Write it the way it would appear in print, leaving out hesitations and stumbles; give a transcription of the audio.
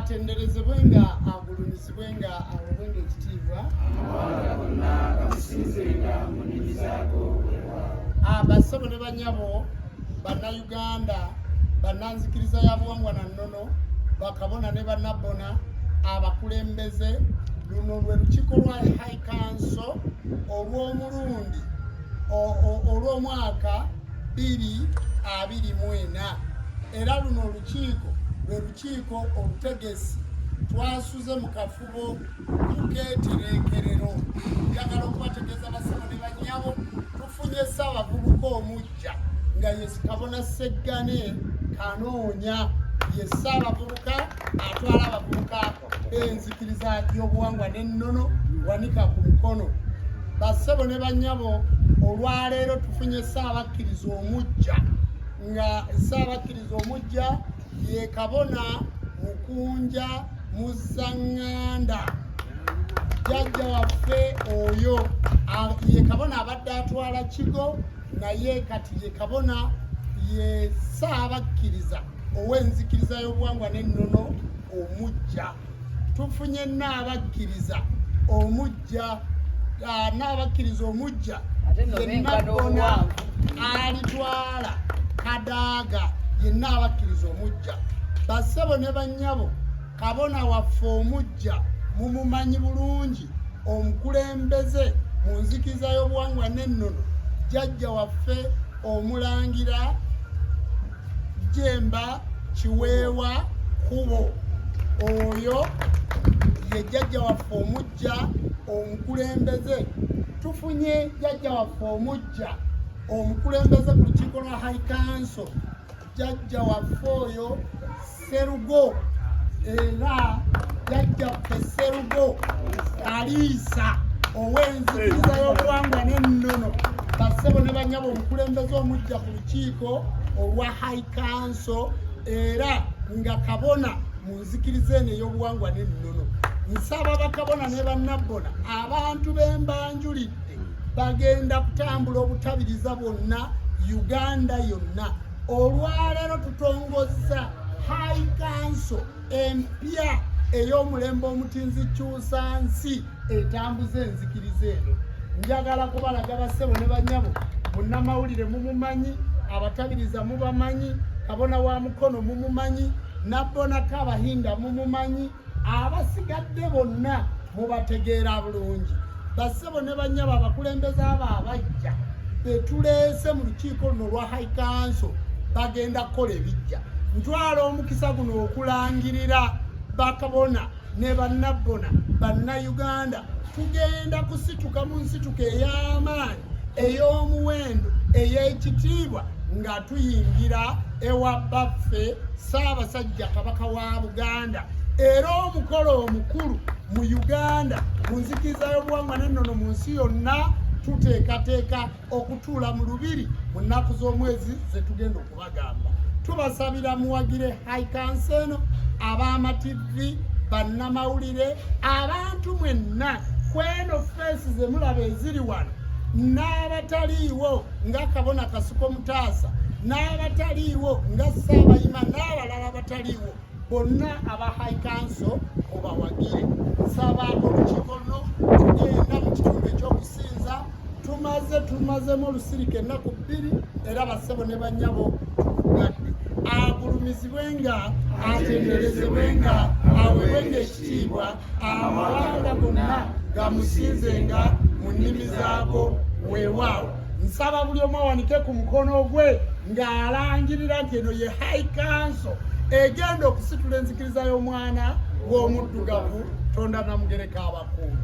atenderezebwe nga agulumizibwe nga awebwe ng'ekitiibwa bassebo ne bannyabo bannayuganda bannanzikiriza ya buwangwa na nnono bakabona ne bannabbona abakulembeze luno lwe lukiiko lwa high council olw'omulundi olw'omwaka 2024 era luno olukiiko lwe lukiiko olutegesi twasuze mu kafubo tukeetereekerero njagala okubategeeza bassebo ne bannyabo tufunye ssaabavubuka omujja nga ye Kabona Seggane Kanoonya ye ssaabavubuka atwala abavubuka b'enzikiriza y'obuwangwa n'ennono wanika ku mukono. Bassebo ne bannyabo olwaleero tufunye ssaabakkiriza omujja nga ssaabakkiriza omujja ye Kabona Mukunja Muzaŋŋanda jjajja waffe oyo ye Kabona abadde atwala Kigo naye kati ye Kabona ye ssaabakkiriza ow'enzikiriza y'obuwangwa n'ennono omujja. Tufunye n'abakkiriza omujja n'abakkiriza omujja ye Nabbona alitwala Kadaaga yenna abakkiriza omujja. Bassebo ne bannyabo Kabona waffe omujja mumumanyi bulungi omukulembeze mu nzikiriza y'obuwangwa n'ennono jjajja waffe omulangira Jemba Kiweewa Kubo oyo ye jjajja waffe omujja omukulembeze. Tufunye jjajja waffe omujja omukulembeze ku lukiiko lwa high council jjajja waffe oyo Serugo era jjajja waffe Serugo Aliisa ow'enzikiriza y'obuwangwa n'ennono. Bassebo ne bannyabo omukulembeze omujja ku lukiiko olwa high council era nga Kabona mu nzikiriza eno ey'obuwangwa n'ennono. Nsaba bakabona ne bannabbona abantu b'embanjulidde bagenda kutambula obutabiriza bonna Uganda yonna. Olwaleero tutongozza high council empya ey'omulembe omutinzi Kyusansi etambuza enzikiriza eno. Njagala kubalaga bassebo ne bannyabo munnamawulire mumumanyi, abatabiriza mubamanyi, Kabona wa Mukono mumumanyi, Nabbona Kabahinda mumumanyi, abasigadde bonna mubategeera bulungi. Bassebo ne bannyabo abakulembeze abo abajja betuleese mu lukiiko luno lwa high council bagenda kukola ebijja. Ntwala omukisa guno okulangirira bakabona ne bannabbona bannayuganda tugenda kusituka mu nsituka ey'amaanyi ey'omuwendo ey'ekitiibwa nga tuyingira ewa baffe Ssaabasajja Kabaka wa Buganda era omukolo omukulu mu Uganda mu nzikiriza y'obuwangwa n'ennono mu nsi yonna tuteekateeka okutuula mu lubiri mu nnaku z'omwezi ze tugenda okubagamba. Tubasabira muwagire high council eno, ab'amativi, bannamawulire, abantu mwenna kweno feesi ze mulaba eziri wano n'abataliiwo nga Kabona Kasuko Mutaasa n'abataliiwo nga Ssaabayima n'abalala abataliiwo bonna aba high council obawagire. Nsaba olukiiko luno tugenda mu kitundu ekyokusinza tumazemu olusirika ennaku 2 era bassebo ne bannyabo tukugadde agulumizibwe nga atenderezebwe nga aweebwe ng'ekitiibwa amawanga gonna gamusinzenga mu nnimi zaago weewaawo. Nsaba buli omu awanike ku mukono gwe ng'alangirira nti eno ye high council egenda okusitula enzikiriza y'omwana w'omuddugavu Tonda Namugereka abakulu.